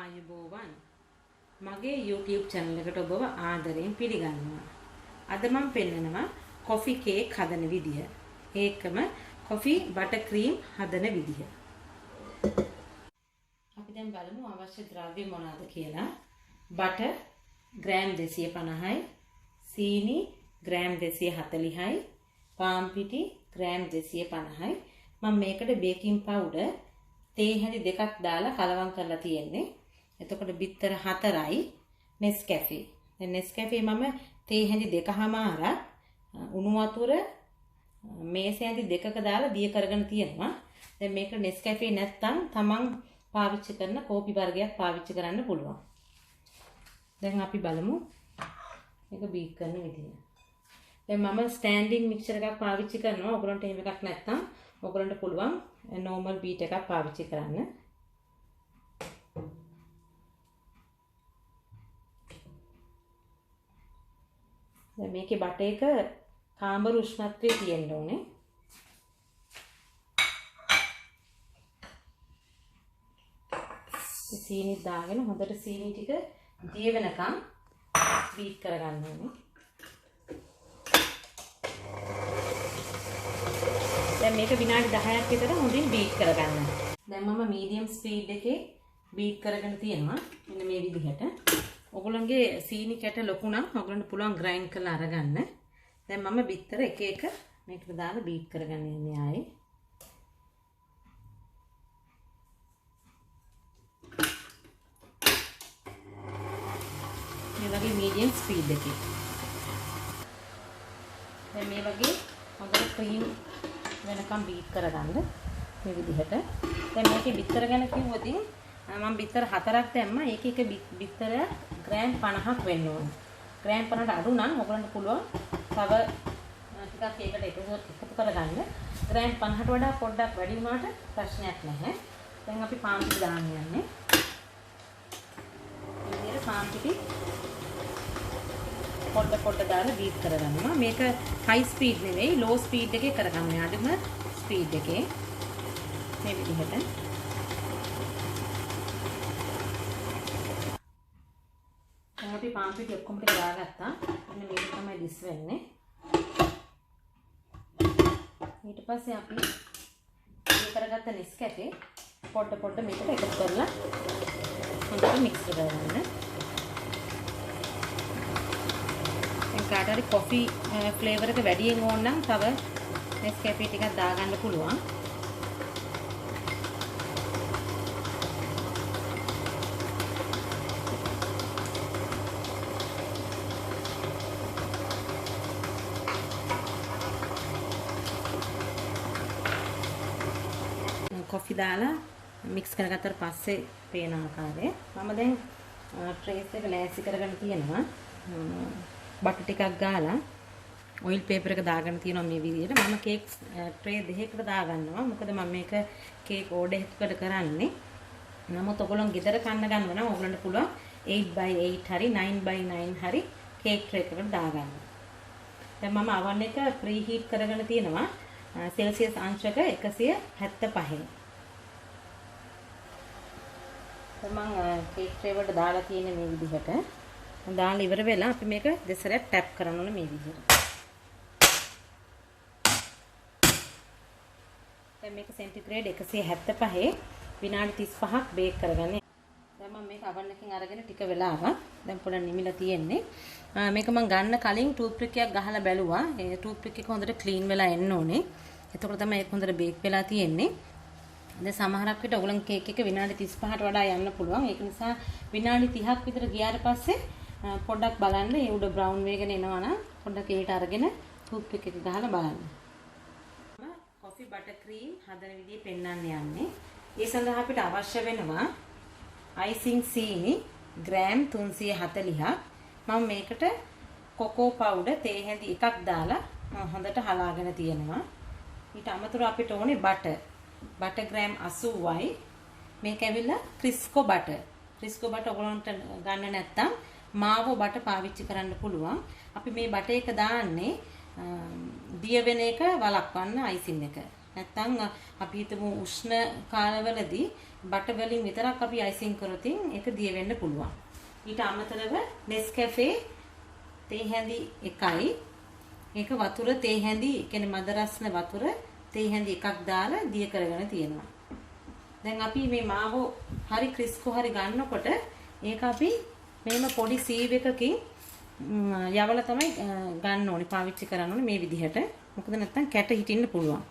ආයුබෝවන් මගේ YouTube channel එකට ඔබව ආදරයෙන් පිළිගන්නවා. අද මම පෙන්නනවා coffee cake හදන විදිය. ඒකම coffee butter cream හදන විදිය. අපි දැන් බලමු අවශ්‍ය ද්‍රව්‍ය මොනවාද කියලා. butter ග්‍රෑම් 250යි, සීනි ග්‍රෑම් 240යි, පාන් පිටි ග්‍රෑම් 250යි. මම මේකට බේකින් පවුඩර් තේ හැඳි දෙකක් දාලා කලවම් කරලා තියෙන්නේ. එතකොට බිත්තර 4යි Nescafe. දැන් Nescafe මම තේ හැඳි දෙකමාරක් උණු වතුර මේස හැඳි දෙකක දාලා දිය කරගෙන තියෙනවා. දැන් මේක Nescafe නැත්තම් තමන් පාවිච්චි කරන කෝපි වර්ගයක් පාවිච්චි කරන්න පුළුවන්. දැන් අපි බලමු මේක බීට් කරන විදිය. දැන් මම ස්ටෑන්ඩින් මික්සර් එකක් පාවිච්චි කරනවා. ඔයගොල්ලන්ට එහෙම එකක් නැත්තම් ඔයගොල්ලන්ට පුළුවන් normal beat එකක් පාවිච්චි කරන්න. දැන් මේකේ බටර් එක කාම්බර උෂ්ණත්වයේ තියෙන්න ඕනේ. සීනි දාගෙන හොඳට සීනි ටික දිය වෙනකම් බීට් කරගන්න ඕනේ. දැන් මේක විනාඩි 10ක් විතර හොඳින් බීට් කරගන්න. දැන් මම මීඩියම් ස්පීඩ් එකේ බීට් කරගෙන තියෙනවා. මෙන්න මේ විදිහට. ඔයගොල්ලන්ගේ සීනි කැට ලොකු නම් ඔයගොල්ලන්ට පුළුවන් ග්‍රයින්ඩ් කරලා අරගන්න. දැන් මම බිත්තර එක එක මේකට දාලා බීට් කරගන්න යන්නේ ආයේ. මේ වගේ මීඩියම් ස්පීඩ් එකේ. දැන් මේ වගේ හොඳට ක්‍රීම් වෙනකම් බීට් කරගන්න මේ විදිහට. දැන් මේකේ බිත්තර ගැන කිව්වොත් මම බිත්තර 4ක් දැම්මා. ඒක එක බිත්තර ග්‍රෑම් 50ක් වෙන්න ඕන. ග්‍රෑම් 50ට අඩු නම් ඔයගලන්ට පුළුවන් තව ටිකක් ඒකට එකතු කරගන්න. ග්‍රෑම් 50ට වඩා පොඩ්ඩක් වැඩි වුණාට ප්‍රශ්නයක් නැහැ. දැන් අපි පාන් පිටි දාන්න යන්නේ. මේ විදිහට පාන් පිටි පොඩ දාලා බීට් කරගන්නවා. මේක හයි ස්පීඩ් නෙවෙයි ලෝ ස්පීඩ් එකේ කරගන්න. අඩුම ස්පීඩ් එකේ මේ විදිහට. දැන් අපි පාන් පිටි ඔක්කොම ටික දාගත්තා. මෙන්න මේක තමයි ඩිස් වෙන්නේ. ඊට පස්සේ අපි මේ කරගත්ත Nescafe පොඩ මේකට එකතු කරලා හොඳට මික්ස් කරගන්න. කාට හරි කොෆි ෆ්ලේවර් එක වැඩියෙන් ඕන නම් තව Nescafe ටිකක් දාගන්න පුළුවන්. කොෆි දාලා මික්ස් කරගත්තට පස්සේ පේන ආකාරය මම දැන් ට්‍රේස් එක ලෑස්ති කරගෙන තියෙනවා. බටර් ටිකක් ගාලා ඔයිල් පේපර් එක දාගෙන තියෙනවා මේ විදිහට. මම කේක් ට්‍රේ දෙකකට දාගන්නවා. මොකද මම මේක කේක් ඕඩර් එකකට කරන්නේ. නමුත් ඔයගොල්ලෝ ගෙදර කන්න ගන්නවා නම් ඔයගොල්ලන්ට පුළුවන් 8x8 හරි 9x9 හරි කේක් ට්‍රේ එකකට දාගන්න. දැන් මම oven එක ප්‍රී හීට් කරගෙන තියෙනවා. සෙල්සියස් අංශක 175. දැන් මම කේක් ට්‍රේ වලට දාලා තියෙන මේ විදිහට. දාලා ඉවර වෙලා අපි මේක දෙසරක් ටැප් කරන්න ඕනේ මේ විදිහට. දැන් මේක සෙන්ටිග්‍රේඩ් 175 විනාඩි 35ක් බේක් කරගන්න. දැන් මම මේක oven එකකින් අරගෙන ටික වෙලාවක් දැන් පොඩ්ඩක් නිමිලා තියෙන්නේ. මේක මම ගන්න කලින් ටූත් පික් එකක් ගහලා බැලුවා. ඒ ටූත් පික් එක හොඳට ක්ලීන් වෙලා එන්න ඕනේ. එතකොට තමයි ඒක හොඳට බේක් වෙලා තියෙන්නේ. දැන් සමහරක් විට ඔයගොල්ලන් කේක් එක විනාඩි 35ට වඩා යන්න පුළුවන්. ඒක නිසා විනාඩි 30ක් විතර ගියාට පස්සේ පොඩ්ඩක් බලන්න ඒ උඩ බ්‍රවුන් වෙගෙන එනවා නම් පොඩ්ඩක් ඒකට අරගෙන ටූත් පික් එක ගහලා බලන්න. මම කොෆි බටර් ක්‍රීම් හදන විදිය පෙන්වන්න යන්නේ. ඒ සඳහා අපිට අවශ්‍ය වෙනවා අයිසිං සීනි ග්‍රෑම් 340ක්. මම මේකට කොකෝ පවුඩර් තේ හැඳි එකක් දාලා හොඳට හලාගෙන තියෙනවා. ඊට අමතරව අපිට ඕනේ බටර් ග්‍රෑම් 80යි. මේක ඇවිල්ලා ක්‍රිස්කෝ බටර්. ක්‍රිස්කෝ බටර් ඔයගොල්ලන්ට ගන්න නැත්නම් මාවෝ බටර් පාවිච්චි කරන්න පුළුවන්. අපි මේ බටර් එක දාන්නේ දිය වෙන එක වළක්වන්න අයිසින් එක. නැත්නම් අපි හිතමු උෂ්ණ කාලවලදී බටර් වලින් විතරක් අපි අයිසිං කරොත් ඒක දිය වෙන්න පුළුවන්. ඊට අමතරව Nescafe තේ හැඳි එකයි. ඒක වතුර තේ හැඳි, කියන්නේ මද රස්න වතුර තේ හැඳි එකක් දාලා දිය කරගෙන තියෙනවා. දැන් අපි මේ මාව හරි ක්‍රිස්කෝ හරි ගන්නකොට ඒක අපි මේම පොඩි සීව් එකකින් යවලා තමයි ගන්න ඕනේ, පාවිච්චි කරන්න ඕනේ මේ විදිහට. මොකද නැත්තම් කැට හිටින්න පුළුවන්.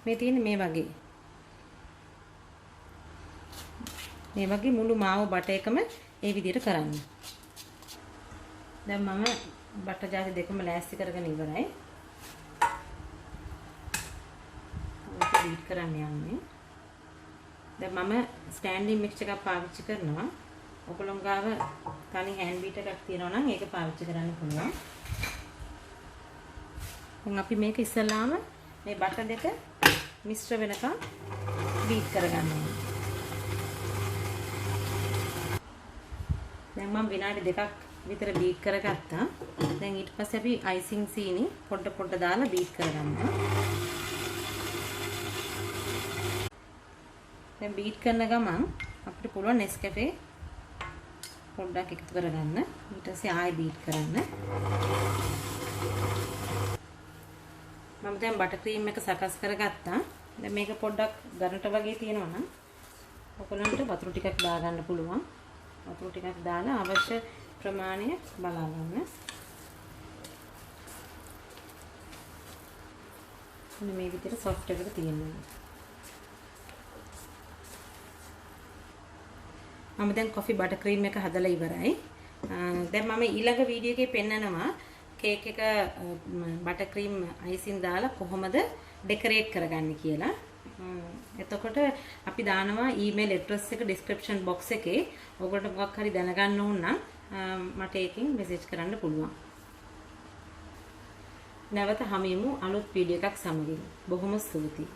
මේ තියෙන්නේ මේ වගේ. මේ වගේ මුළු මාව බට එකම ඒ විදිහට කරන්න. දැන් මම බට ජාති දෙකම ලෑස්ති කරගෙන ඉවරයි. ඒක බීට් කරන්න යන්නේ. දැන් මම ස්ටෑන්ඩින් මික්ස් එකක් පාවිච්චි කරනවා. ඔයගොල්ලෝ ගාව තනි හෑන්ඩ් බීට් එකක් තියෙනවා නම් ඒක පාවිච්චි කරන්න පුළුවන්. දැන් අපි මේක ඉස්සලාම මේ බටර් දෙක මිශ්‍ර වෙනකම් බීට් කරගන්න ඕනේ. දැන් මම විනාඩි දෙකක් විතර බීට් කරගත්තා. දැන් ඊට පස්සේ අපි අයිසිං සීනි පොඩ දාලා බීට් කරගන්නවා. දැන් බීට් කරන ගමන් අපිට පුළුවන් Nescafe පොඩ්ඩක් එකතු කරගන්න. ඊට පස්සේ ආයෙ බීට් කරන්න. මම දැන් බටර් ක්‍රීම් එක සකස් කරගත්තා. දැන් මේක පොඩ්ඩක් ගරට වගේ තියෙනවා නම් ඔයගලන්ට වතුර ටිකක් දාගන්න පුළුවන්. වතුර ටිකක් දාලා අවශ්‍ය ප්‍රමාණය බලා ගන්න. මේ විදිහට සොෆ්ට් එකට තියෙනවා. මම දැන් කොෆි බටර් ක්‍රීම් එක හදලා ඉවරයි. දැන් මම ඊළඟ වීඩියෝ එකේ පෙන්නනවා කේක් එක බටර් ක්‍රීම් අයිසින් දාලා කොහොමද ඩෙකොරේට් කරගන්නේ කියලා. එතකොට අපි දානවා ඊමේල් ඇඩ්‍රස් එක ඩිස්ක්‍රිප්ෂන් බොක්ස් එකේ. ඔයගොල්ලෝ මොකක් හරි දැනගන්න ඕන නම් මට ඒකෙන් මෙසේජ් කරන්න පුළුවන්. නැවත හමුවෙමු අලුත් වීඩියෝ එකක් සමගින්. බොහොම ස්තුතියි.